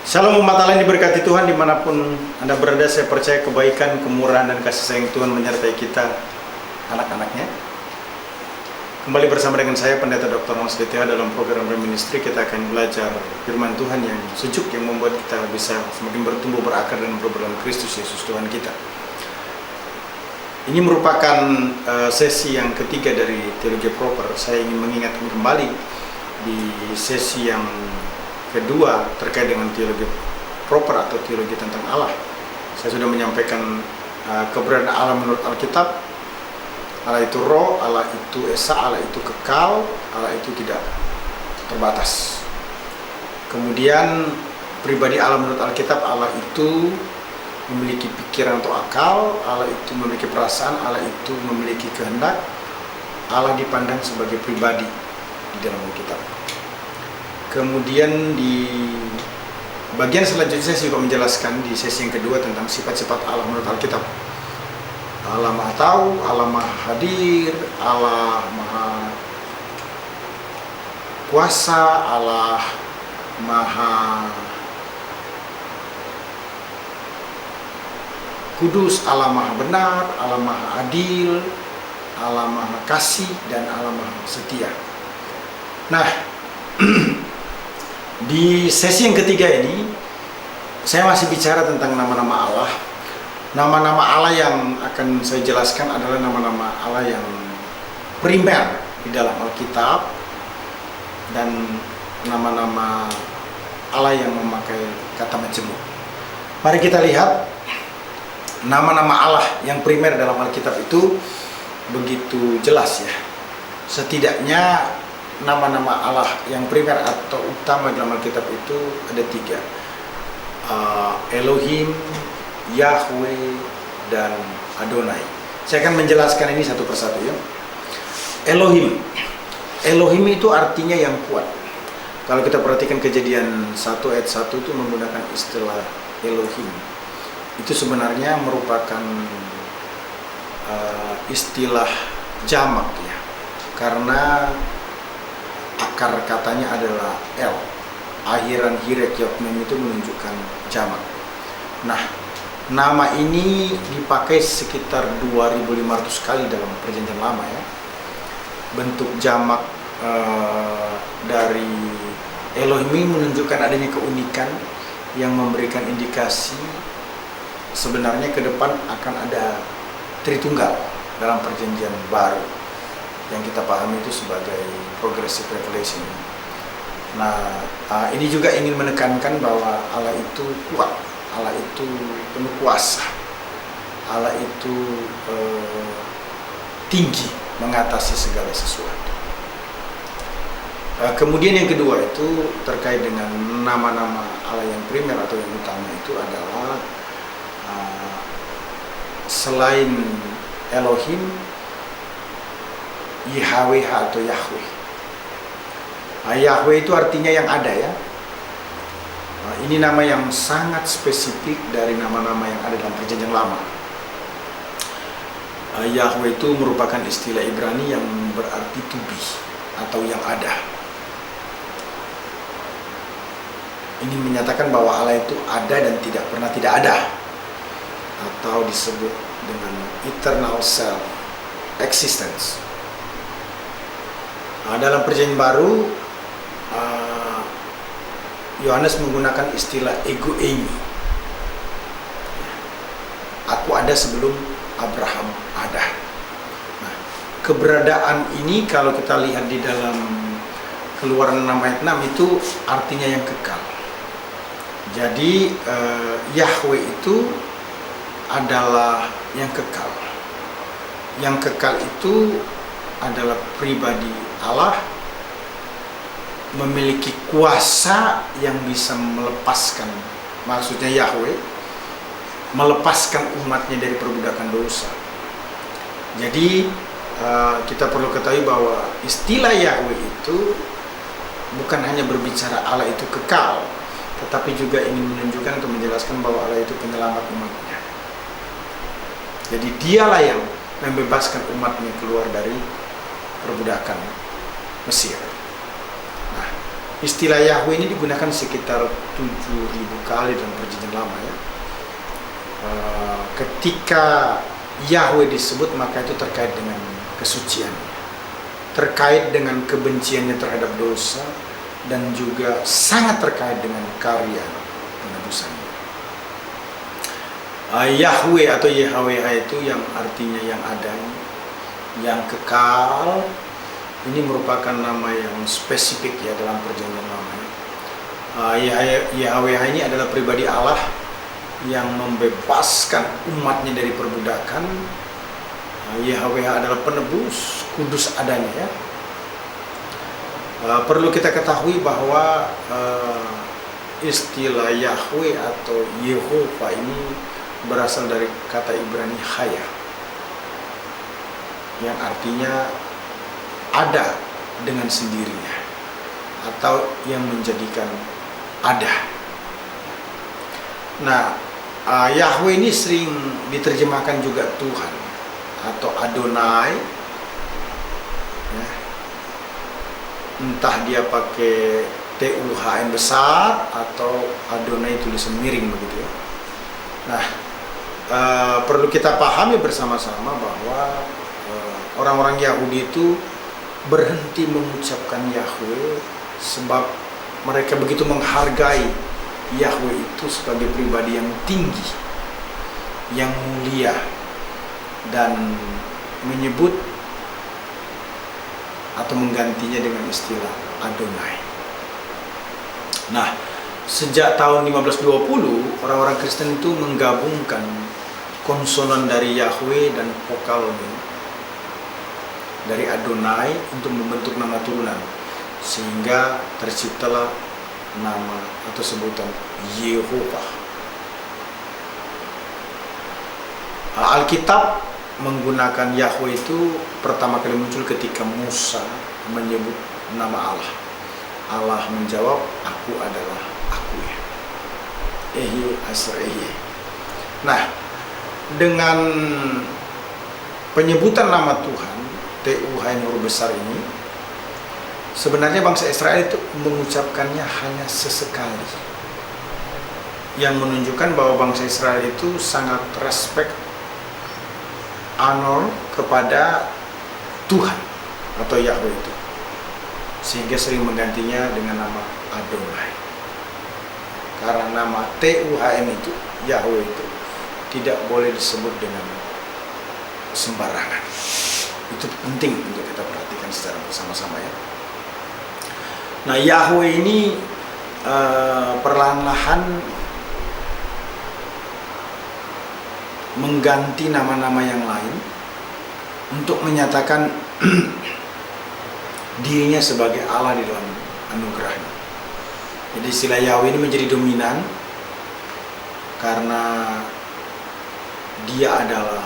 Shalom umat Allah yang diberkati Tuhan dimanapun Anda berada. Saya percaya kebaikan, kemurahan, dan kasih sayang Tuhan menyertai kita, anak-anaknya. Kembali bersama dengan saya Pendeta Dr. Mas DTH dalam program Reministri. Kita akan belajar firman Tuhan yang sejuk, yang membuat kita bisa semakin bertumbuh, berakar, dan berubah dalam Kristus Yesus Tuhan kita. Ini merupakan sesi yang ketiga dari Teologi Proper. Saya ingin mengingatkan kembali di sesi yang kedua terkait dengan teologi proper atau teologi tentang Allah. Saya sudah menyampaikan keberadaan Allah menurut Alkitab. Allah itu roh, Allah itu esa, Allah itu kekal, Allah itu tidak terbatas. Kemudian pribadi Allah menurut Alkitab, Allah itu memiliki pikiran atau akal, Allah itu memiliki perasaan, Allah itu memiliki kehendak. Allah dipandang sebagai pribadi di dalam Alkitab. Kemudian di bagian selanjutnya saya juga menjelaskan di sesi yang kedua tentang sifat-sifat Allah menurut Alkitab. Allah Maha Tahu, Allah Maha Hadir, Allah Maha Kuasa, Allah Maha Kudus, Allah Maha Benar, Allah Maha Adil, Allah Maha Kasih, dan Allah Maha Setia. Nah, di sesi yang ketiga ini, saya masih bicara tentang nama-nama Allah. Nama-nama Allah yang akan saya jelaskan adalah nama-nama Allah yang primer di dalam Alkitab, dan nama-nama Allah yang memakai kata majemuk. Mari kita lihat nama-nama Allah yang primer dalam Alkitab itu begitu jelas ya. Setidaknya nama-nama Allah yang primer atau utama dalam Alkitab itu ada tiga, Elohim, Yahweh, dan Adonai. Saya akan menjelaskan ini satu persatu ya. Elohim, Elohim itu artinya yang kuat. Kalau kita perhatikan Kejadian 1 ayat 1 itu menggunakan istilah Elohim. Itu sebenarnya merupakan istilah jamak ya, karena akar katanya adalah El. Akhiran hirek yokmem itu menunjukkan jamak. Nah, nama ini dipakai sekitar 2500 kali dalam Perjanjian Lama ya. Bentuk jamak dari Elohim ini menunjukkan adanya keunikan yang memberikan indikasi sebenarnya ke depan akan ada Tritunggal dalam Perjanjian Baru, yang kita pahami itu sebagai progressive revelation. Nah, ini juga ingin menekankan bahwa Allah itu kuat, Allah itu penuh kuasa, Allah itu tinggi mengatasi segala sesuatu. Kemudian yang kedua itu terkait dengan nama-nama Allah yang primer atau yang utama itu adalah selain Elohim, Yahweh atau Yahweh. Yahweh itu artinya yang ada ya. Ini nama yang sangat spesifik dari nama-nama yang ada dalam Perjanjian Lama. Yahweh itu merupakan istilah Ibrani yang berarti to be atau yang ada. Ini menyatakan bahwa Allah itu ada dan tidak pernah tidak ada, atau disebut dengan eternal self existence. Dalam Perjanjian Baru, Yohanes menggunakan istilah ego eimi. Aku ada sebelum Abraham ada. Nah, keberadaan ini kalau kita lihat di dalam Keluaran 6 ayat 6 itu artinya yang kekal. Jadi Yahweh itu adalah yang kekal. Yang kekal itu adalah pribadi Allah, memiliki kuasa yang bisa melepaskan maksudnya Yahweh, melepaskan umatnya dari perbudakan dosa. Jadi kita perlu ketahui bahwa istilah Yahweh itu bukan hanya berbicara Allah itu kekal, tetapi juga ingin menunjukkan atau menjelaskan bahwa Allah itu penyelamat umatnya. Jadi dialah yang membebaskan umatnya keluar dari perbudakan Mesir. Nah, istilah Yahweh ini digunakan sekitar 7.000 kali dalam Perjanjian Lama ya. Ketika Yahweh disebut, maka itu terkait dengan kesuciannya, terkait dengan kebenciannya terhadap dosa, dan juga sangat terkait dengan karya penebusannya. Yahweh atau YHWH itu yang artinya yang ada, yang kekal. Ini merupakan nama yang spesifik ya dalam Perjanjian Lama. YHWH ini adalah pribadi Allah yang membebaskan umatnya dari perbudakan. YHWH adalah penebus, kudus adanya ya. Perlu kita ketahui bahwa istilah Yahweh atau Yehovah ini berasal dari kata Ibrani haya, yang artinya ada dengan sendirinya atau yang menjadikan ada. Nah, Yahweh ini sering diterjemahkan juga Tuhan atau Adonai ya. Entah dia pakai TUHN besar atau Adonai tulisan miring begitu ya. Nah, perlu kita pahami bersama-sama bahwa orang-orang Yahudi itu berhenti mengucapkan Yahweh sebab mereka begitu menghargai Yahweh itu sebagai pribadi yang tinggi, yang mulia, dan menyebut atau menggantinya dengan istilah Adonai. Nah, sejak tahun 1520 orang-orang Kristen itu menggabungkan konsonan dari Yahweh dan vokalnya dari Adonai untuk membentuk nama turunan, sehingga terciptalah nama atau sebutan Yehovah. Alkitab menggunakan Yahweh itu pertama kali muncul ketika Musa menyebut nama Allah. Allah menjawab, "Aku adalah Aku ya. Ehye Asher Ehye." Nah, dengan penyebutan nama Tuhan TUHN huruf besar ini, sebenarnya bangsa Israel itu mengucapkannya hanya sesekali, yang menunjukkan bahwa bangsa Israel itu sangat respect, honor kepada Tuhan atau Yahweh itu, sehingga sering menggantinya dengan nama Adonai. Karena nama TUHN itu, Yahweh itu, tidak boleh disebut dengan sembarangan. Itu penting untuk kita perhatikan secara bersama-sama ya. Nah, Yahweh ini perlahan-lahan mengganti nama-nama yang lain untuk menyatakan dirinya sebagai Allah di dalam anugerahnya. Jadi istilah Yahweh ini menjadi dominan karena dia adalah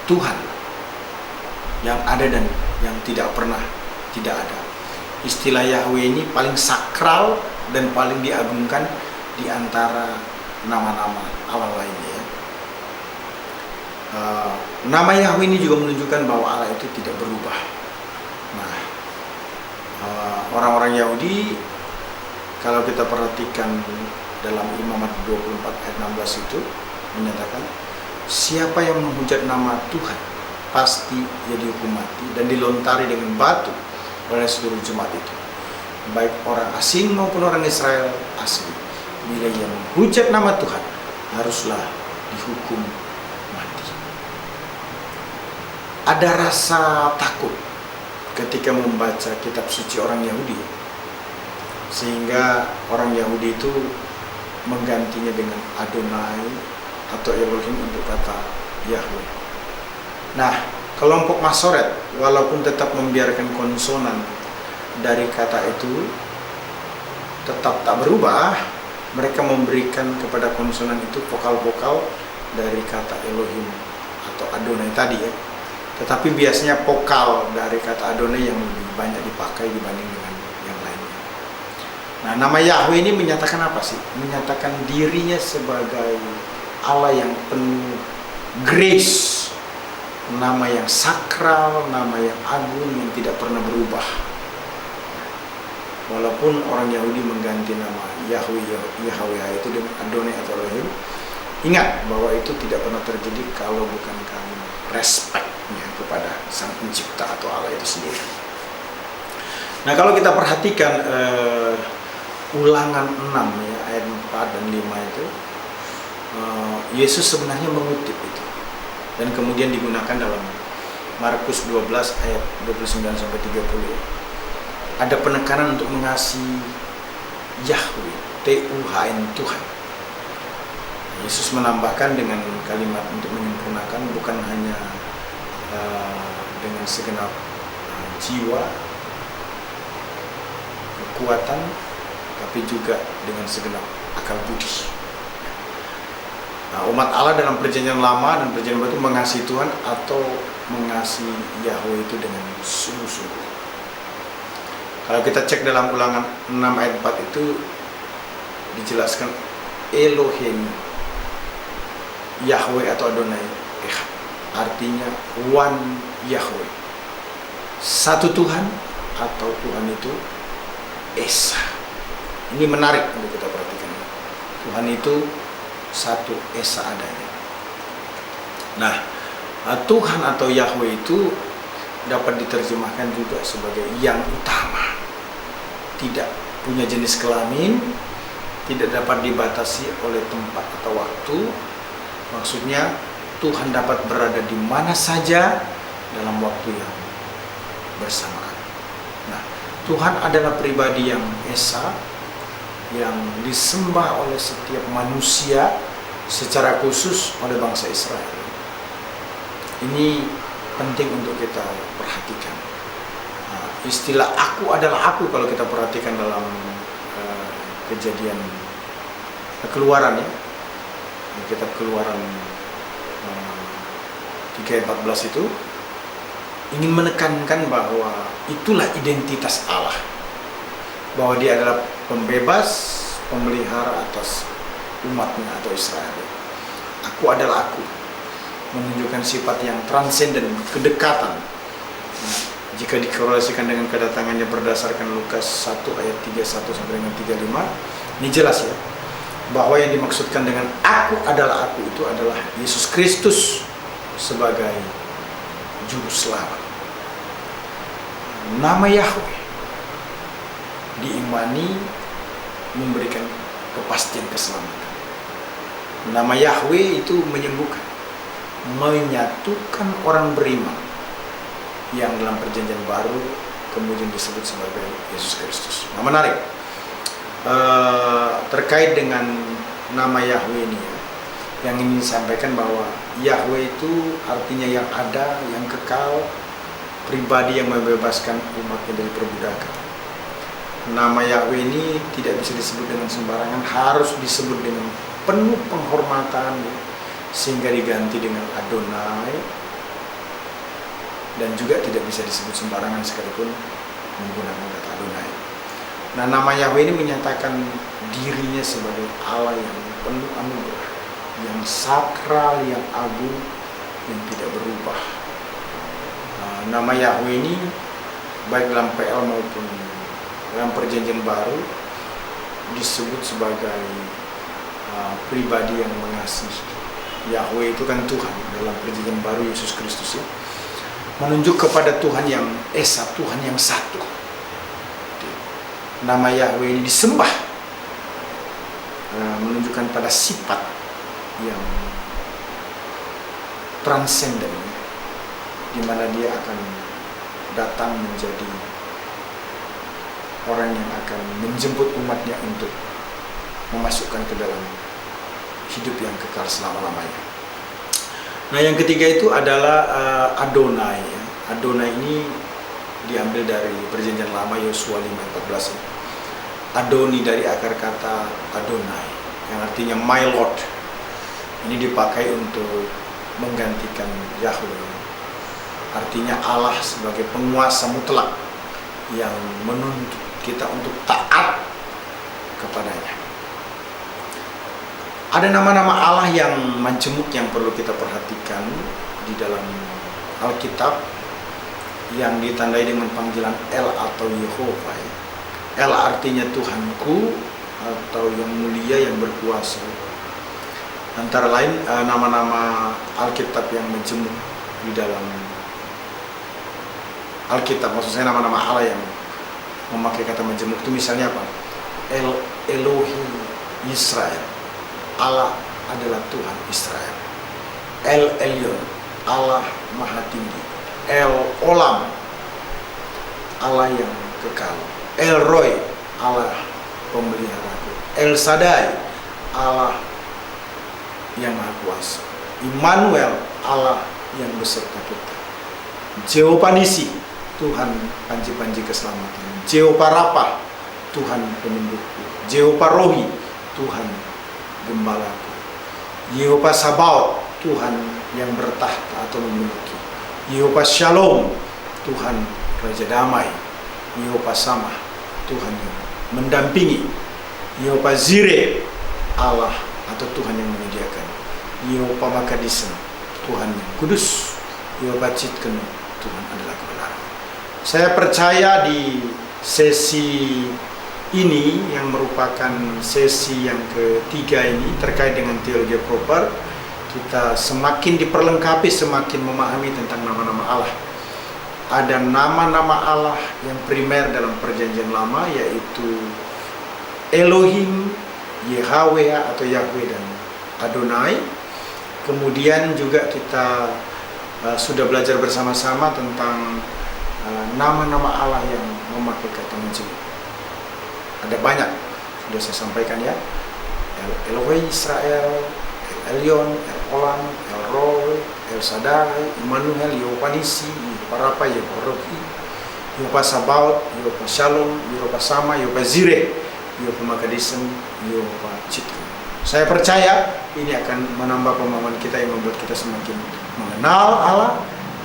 Tuhan yang ada dan yang tidak pernah tidak ada. Istilah Yahweh ini paling sakral dan paling diagungkan di antara nama-nama Allah lainnya ya. Nama Yahweh ini juga menunjukkan bahwa Allah itu tidak berubah. Nah, orang-orang Yahudi, kalau kita perhatikan dalam Imamat 24 ayat 16 itu menyatakan, siapa yang menghujat nama Tuhan pasti ia dihukum mati dan dilontari dengan batu oleh seluruh jemaat itu, baik orang asing maupun orang Israel asli. Bila ia menghujat nama Tuhan, haruslah dihukum mati. Ada rasa takut ketika membaca kitab suci orang Yahudi, sehingga orang Yahudi itu menggantinya dengan Adonai atau Elohim untuk kata Yahweh. Nah, kelompok Masoret walaupun tetap membiarkan konsonan dari kata itu tetap tak berubah, mereka memberikan kepada konsonan itu vokal-vokal dari kata Elohim atau Adonai tadi ya. Tetapi biasanya vokal dari kata Adonai yang lebih banyak dipakai dibanding dengan yang lainnya. Nah, nama Yahweh ini menyatakan apa sih? Menyatakan dirinya sebagai Allah yang penuh grace, nama yang sakral, nama yang agung yang tidak pernah berubah. Walaupun orang Yahudi mengganti nama Yahweh itu dengan Adonai atau Elohim, ingat bahwa itu tidak pernah terjadi kalau bukan karena respectnya kepada Sang Pencipta atau Allah itu sendiri. Nah, kalau kita perhatikan Ulangan 6 ya, ayat 4 dan 5 itu, Yesus sebenarnya mengutip itu dan kemudian digunakan dalam Markus 12 ayat 29-30. Ada penekanan untuk mengasihi Yahweh, Tuhan, Tuhan. Yesus menambahkan dengan kalimat untuk menyempurnakan, bukan hanya dengan segenap jiwa, kekuatan, tapi juga dengan segenap akal budi. Nah, umat Allah dalam perjanjian lama dan perjanjian baru itu mengasihi Tuhan atau mengasihi Yahweh itu dengan sungguh-sungguh. Kalau kita cek dalam Ulangan 6 ayat 4 itu dijelaskan Elohim, Yahweh atau Adonai Echad, artinya one Yahweh, satu Tuhan atau Tuhan itu Esa. Ini menarik untuk kita perhatikan. Tuhan itu satu Esa adanya. Nah, Tuhan atau Yahweh itu dapat diterjemahkan juga sebagai yang utama, tidak punya jenis kelamin, tidak dapat dibatasi oleh tempat atau waktu. Maksudnya Tuhan dapat berada di mana saja dalam waktu yang bersamaan. Nah, Tuhan adalah pribadi yang esa, yang disembah oleh setiap manusia, secara khusus oleh bangsa Israel. Ini penting untuk kita perhatikan. Istilah aku adalah aku, kalau kita perhatikan dalam kejadian Keluaran ya, kitab Keluaran 3:14 itu ingin menekankan bahwa itulah identitas Allah, bahwa dia adalah pembebas, pemelihara atas umatnya atau Israel. Aku adalah aku, menunjukkan sifat yang transenden, kedekatan. Nah, jika dikorelasikan dengan kedatangannya berdasarkan Lukas 1 ayat 31 sampai dengan 35, ini jelas ya, bahwa yang dimaksudkan dengan aku adalah aku itu adalah Yesus Kristus sebagai juru selamat. Nama Yahweh diimani memberikan kepastian keselamatan. Nama Yahweh itu menyembuhkan, menyatukan orang beriman yang dalam perjanjian baru kemudian disebut sebagai Yesus Kristus. Nah, menarik terkait dengan nama Yahweh ini ya, yang ingin disampaikan bahwa Yahweh itu artinya yang ada, yang kekal, pribadi yang membebaskan umatnya dari perbudakan. Nama Yahweh ini tidak bisa disebut dengan sembarangan, harus disebut dengan penuh penghormatan ya, sehingga diganti dengan Adonai, dan juga tidak bisa disebut sembarangan sekalipun menggunakan kata Adonai. Nah, nama Yahweh ini menyatakan dirinya sebagai Allah yang penuh anugerah, yang sakral, yang agung, yang tidak berubah. Nama Yahweh ini baik dalam PL maupun dalam perjanjian baru disebut sebagai pribadi yang mengasihi. Yahweh itu kan Tuhan, dalam perjanjian baru Yesus Kristus ya, menunjuk kepada Tuhan yang esa, Tuhan yang satu. Nama Yahweh ini disembah, menunjukkan pada sifat yang transenden, di mana dia akan datang menjadi orang yang akan menjemput umatnya untuk memasukkan ke dalam hidup yang kekal selama-lamanya. Nah, yang ketiga itu adalah Adonai. Adonai ini diambil dari perjanjian lama Yosua 5:14. Adoni dari akar kata Adonai, yang artinya my Lord. Ini dipakai untuk menggantikan Yahweh, artinya Allah sebagai penguasa mutlak yang menuntut kita untuk taat kepadanya. Ada nama-nama Allah yang majemuk yang perlu kita perhatikan di dalam Alkitab, yang ditandai dengan panggilan El atau Yehovah. El artinya Tuhanku atau yang mulia, yang berkuasa. Antara lain nama-nama Alkitab yang majemuk di dalam Alkitab, maksud saya nama-nama Allah yang memakai kata majemuk itu misalnya apa? El Elohim Israel, Allah adalah Tuhan Israel. El Elyon, Allah Maha Tinggi. El Olam, Allah yang kekal. El Roy, Allah pemeliharaku. El Shaddai, Allah yang Maha Kuasa. Immanuel, Allah yang beserta kita. Jehovah Nisi, Tuhan panji-panji keselamatan. Jehovah Rapha, Tuhan penyembuhku. Jehovah Rohi, Tuhan gembalaku. Jehovah Sabaoth, Tuhan yang bertahta atau memiliki. Jehovah Shalom, Tuhan Raja Damai. Jehovah Samah, Tuhan yang mendampingi. Jehovah Jireh, Allah atau Tuhan yang menyediakan. Jehovah Makadisen, Tuhan yang kudus. Jehovah Tsidkenu, Tuhan adalah kebenaran. Saya percaya di sesi ini, yang merupakan sesi yang ketiga ini terkait dengan teologi proper, kita semakin diperlengkapi, semakin memahami tentang nama-nama Allah. Ada nama-nama Allah yang primer dalam perjanjian lama, yaitu Elohim, Yahweh atau Yahweh dan Adonai. Kemudian juga kita sudah belajar bersama-sama tentang nama-nama Allah yang memakai kata majemuk. Ada banyak, sudah saya sampaikan ya. Elohim Israel, El Elyon, El Olam, El Roy, El Shaddai, Immanuel, Yehovah Nisi, Yehovah Rapha, Yehovah Rohi, Yehovah Sabaoth, Yehovah Shalom, Yehovah Sama, Yehovah Jireh, Yehovah Makadisen, Yehovah Tsidkenu. Saya percaya ini akan menambah pemahaman kita, yang membuat kita semakin mengenal Allah,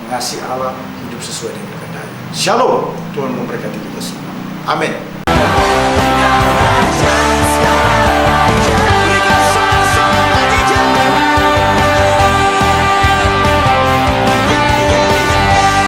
mengasihi Allah, hidup sesuai dengan kehendaknya. Shalom, Tuhan memberkati kita semua. Amin.